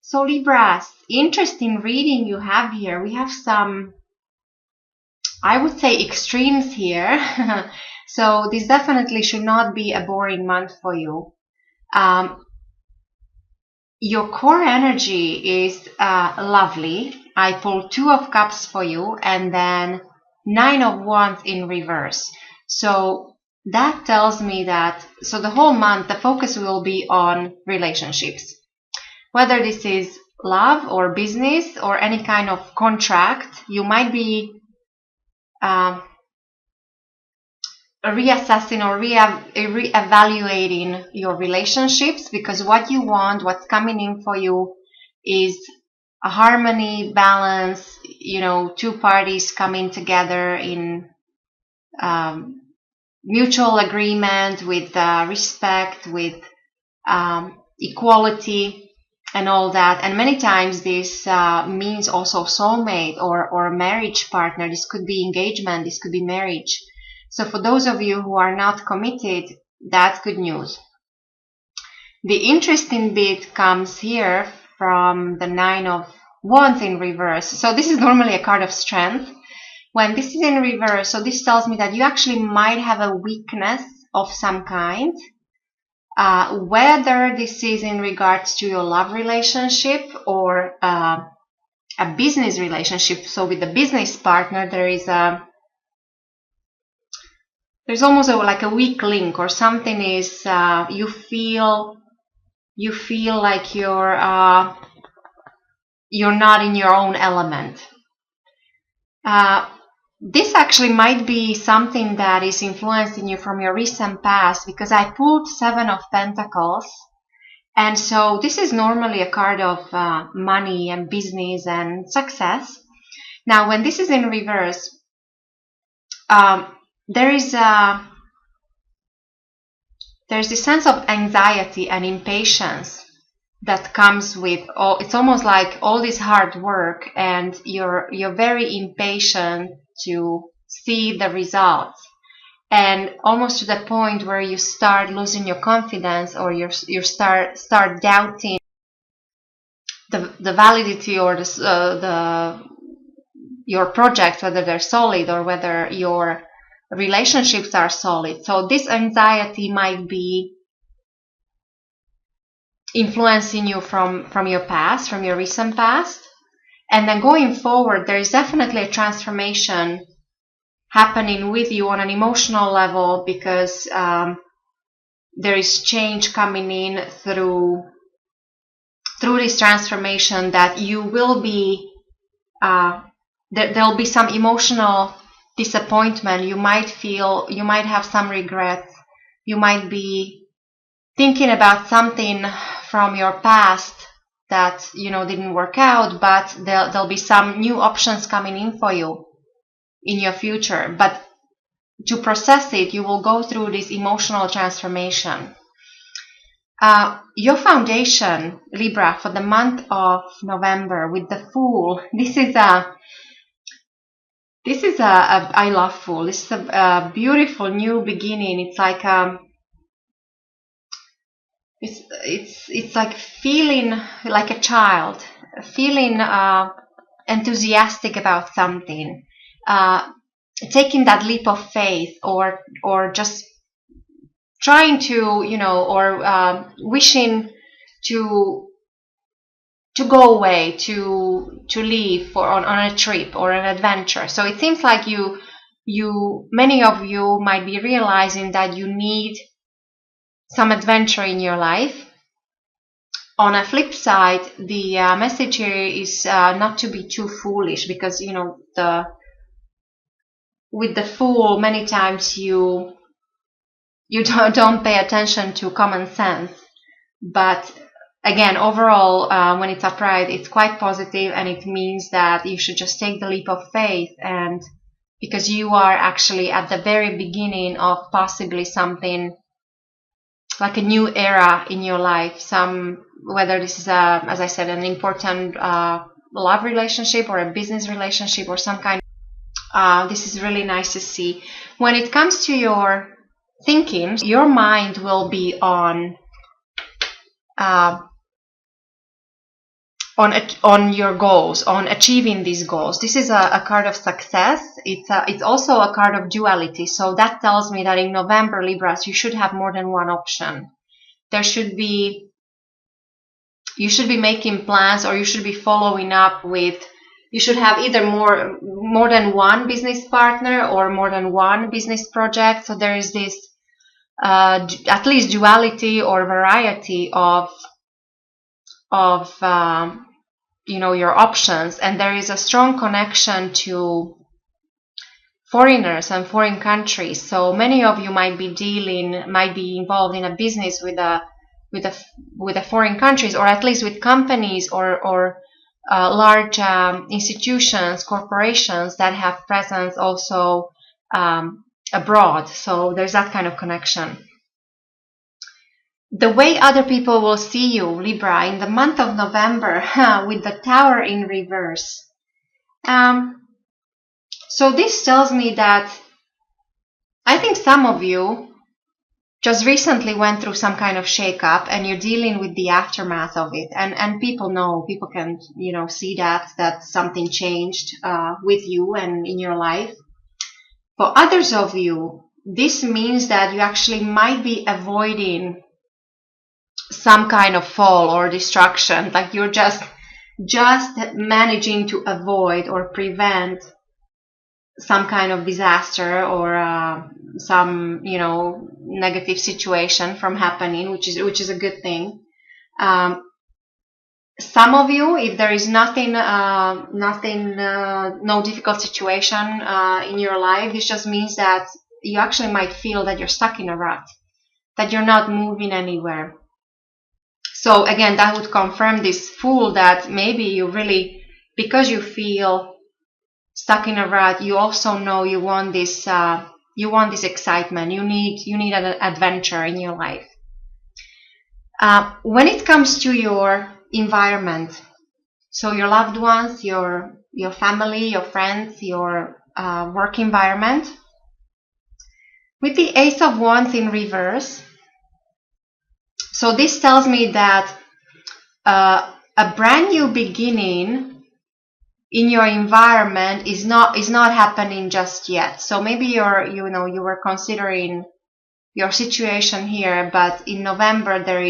So Libras, interesting reading you have here. We have some, I would say, extremes here. So this definitely should not be a boring month for you. Your core energy is lovely. I pulled 2 of Cups for you and then 9 of Wands in reverse. So that tells me that, so the whole month, the focus will be on relationships. Whether this is love or business or any kind of contract, you might be reassessing or reevaluating your relationships, because what you want, what's coming in for you is a harmony, balance, 2 parties coming together in mutual agreement, with respect, with equality and all that. And many times this means also soulmate or a marriage partner. This could be engagement, this could be marriage. So for those of you who are not committed, that's good news. The interesting bit comes here from the 9 of Wands in reverse. So this is normally a card of strength. When this is in reverse, so this tells me that you actually might have a weakness of some kind. Whether this is in regards to your love relationship or a business relationship. So with the business partner, there's almost like a weak link, or something is you feel like you're not in your own element. This actually might be something that is influencing you from your recent past, because I pulled 7 of Pentacles, and so this is normally a card of money and business and success. Now when this is in reverse, there's this sense of anxiety and impatience that comes with all. It's almost like all this hard work, and you're very impatient to see the results, and almost to the point where you start losing your confidence, or you start doubting the validity or your projects, whether they're solid or whether your relationships are solid. So this anxiety might be influencing you from your past, from your recent past. And then going forward, there is definitely a transformation happening with you on an emotional level, because there is change coming in through this transformation, that you will be there'll be some emotional disappointment. You might have some regrets. You might be thinking about something from your past that didn't work out, but there'll be some new options coming in for you in your future. But to process it, you will go through this emotional transformation. Your foundation, Libra, for the month of November with the Fool. This is I love Fool. This is a beautiful new beginning. It's like it's like feeling like a child, feeling enthusiastic about something, taking that leap of faith, or just trying to, or wishing to go away, to leave on a trip or an adventure. So it seems like many of you might be realizing that you need some adventure in your life. On a flip side, the message here is not to be too foolish, because with the Fool, many times you don't pay attention to common sense. But again, overall, when it's upright, it's quite positive, and it means that you should just take the leap of faith, and because you are actually at the very beginning of possibly something like a new era in your life. Whether this is as I said, an important love relationship or a business relationship or some kind. This is really nice to see. When it comes to your thinking, your mind will be on on your goals, on achieving these goals. This is a card of success. It's also a card of duality. So that tells me that in November, Libras, you should have more than one option. You should be making plans, or you should be following up with, you should have either more than one business partner or more than one business project. So there is this at least duality or variety of your options, and there is a strong connection to foreigners and foreign countries. So many of you might be involved in a business with the foreign countries, or at least with companies or large institutions, corporations that have presence also abroad. So there's that kind of connection. The way other people will see you, Libra, in the month of November, with the Tower in reverse. So this tells me that I think some of you just recently went through some kind of shakeup, and you're dealing with the aftermath of it. And people can, see that something changed with you and in your life. For others of you, this means that you actually might be avoiding some kind of fall or destruction, like you're just managing to avoid or prevent some kind of disaster or some negative situation from happening, which is a good thing. Some of you, if there is no difficult situation in your life, this just means that you actually might feel that you're stuck in a rut, that you're not moving anywhere. So again, that would confirm this Fool, that maybe you really, because you feel stuck in a rut, you also know you want this excitement. You need an adventure in your life. When it comes to your environment, so your loved ones, your family, your friends, your work environment, with the Ace of Wands in reverse. So this tells me that a brand new beginning in your environment is not happening just yet. So maybe you were considering your situation here, but in November there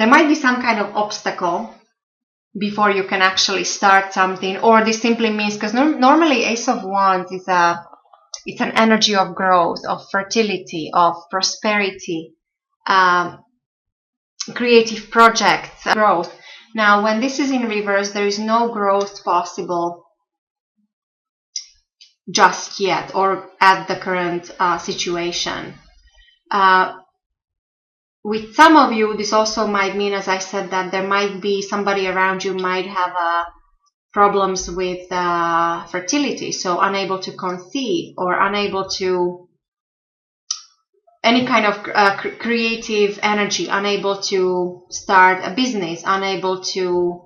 might be some kind of obstacle before you can actually start something. Or this simply means, because normally Ace of Wands is it's an energy of growth, of fertility, of prosperity, creative projects, growth. Now, when this is in reverse, there is no growth possible just yet, or at the current situation. With some of you, this also might mean, as I said, that there might be somebody around you might have problems with fertility, so unable to conceive, or unable to any kind of creative energy, unable to start a business, unable to,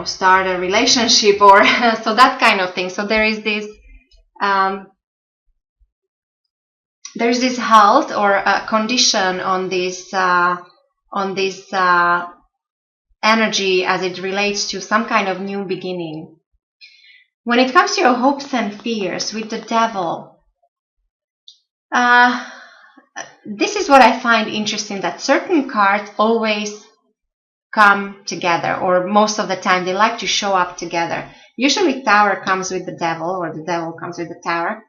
start a relationship, or so that kind of thing. So there is this halt or a condition on this energy as it relates to some kind of new beginning. When it comes to your hopes and fears with the Devil, this is what I find interesting, that certain cards always come together, or most of the time they like to show up together. Usually Tower comes with the Devil, or the Devil comes with the Tower.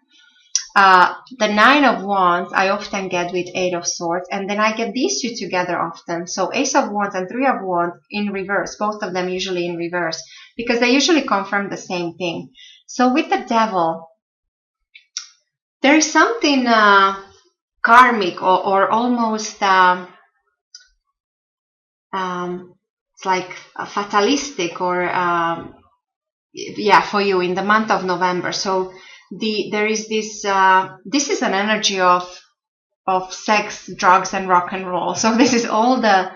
The Nine of Wands I often get with Eight of Swords, and then I get these two together often. So Ace of Wands and Three of Wands in reverse, both of them usually in reverse, because they usually confirm the same thing. So with the Devil, there is something karmic or almost it's like fatalistic, or for you in the month of November. So there is this this is an energy of sex, drugs, and rock and roll. So this is all the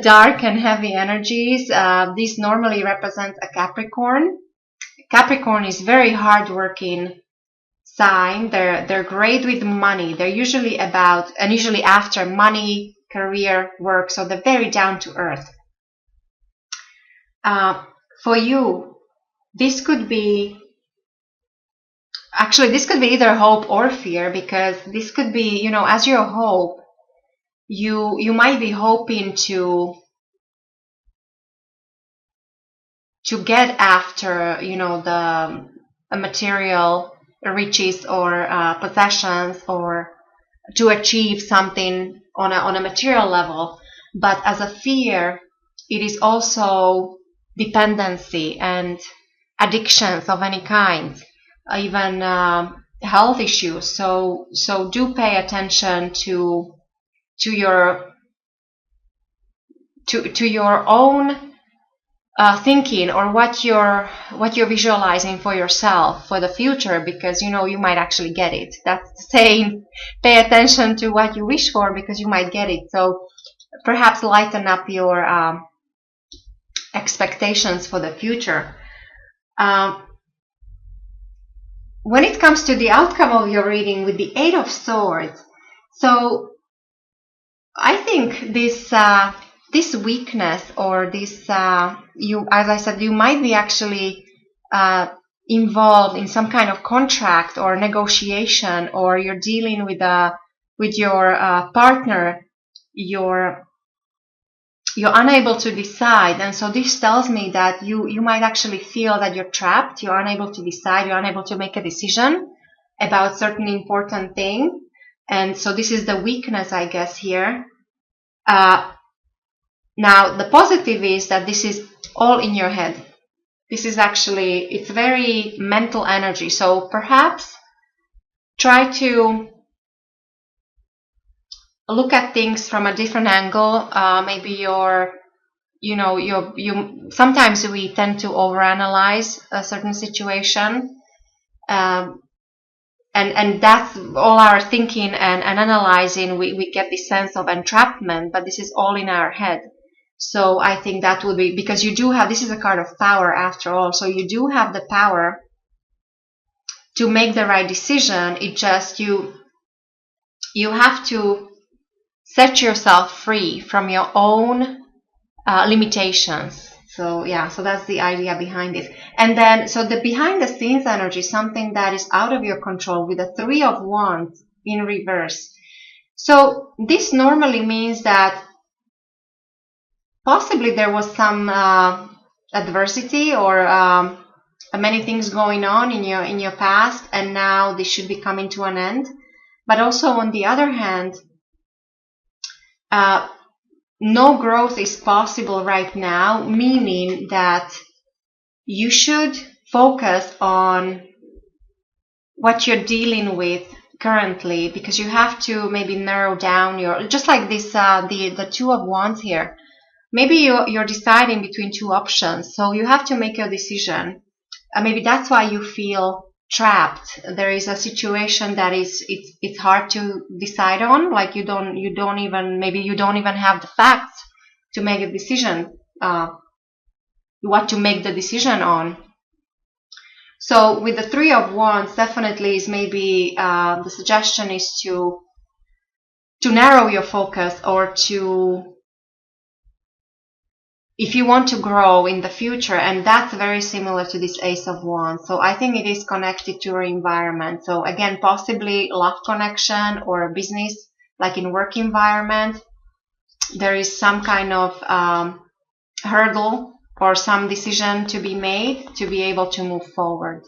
dark and heavy energies. These normally represent a Capricorn. Capricorn is very hardworking sign. They're great with money. They're usually about, and usually after money, career, work, so they're very down to earth. For you, this could be either hope or fear, because this could be, you know, as your hope, you might be hoping to get after, you know, the material riches or possessions, or to achieve something on a material level. But as a fear, it is also dependency and addictions of any kind, even health issues. So do pay attention to your own thinking, or what you're visualizing for yourself for the future, because, you know, you might actually get it. That's saying pay attention to what you wish for, because you might get it. So perhaps lighten up your expectations for the future. When it comes to the outcome of your reading with the 8 of Swords, so I think this weakness, or this, as I said, you might be actually involved in some kind of contract or negotiation, or you're dealing with your partner, you're unable to decide. And so this tells me that you might actually feel that you're trapped, you're unable to decide, you're unable to make a decision about certain important thing. And so this is the weakness, I guess, here. Now, the positive is that this is all in your head. This is actually, it's very mental energy. So perhaps try to look at things from a different angle. Maybe sometimes we tend to overanalyze a certain situation. And that's all our thinking and analyzing. We get this sense of entrapment, but this is all in our head. So I think that would be, because you do have, this is a card of power after all, so you do have the power to make the right decision. It just, you have to set yourself free from your own limitations. So yeah, so that's the idea behind it. And then, so the behind the scenes energy, something that is out of your control, with the 3 of Wands in reverse. So this normally means that possibly there was some adversity, or many things going on in your past, and now this should be coming to an end. But also, on the other hand, no growth is possible right now, meaning that you should focus on what you're dealing with currently, because you have to maybe narrow down your, just like this, the 2 of Wands here. Maybe you're deciding between 2 options, so you have to make your decision. Maybe that's why you feel trapped. There is a situation that it's hard to decide on, like you don't even have the facts to make a decision, what to make the decision on. So with the 3 of Wands, definitely is maybe the suggestion is to narrow your focus, or to, if you want to grow in the future. And that's very similar to this Ace of Wands. So I think it is connected to your environment. So again, possibly love connection, or a business, like in work environment, there is some kind of hurdle or some decision to be made to be able to move forward.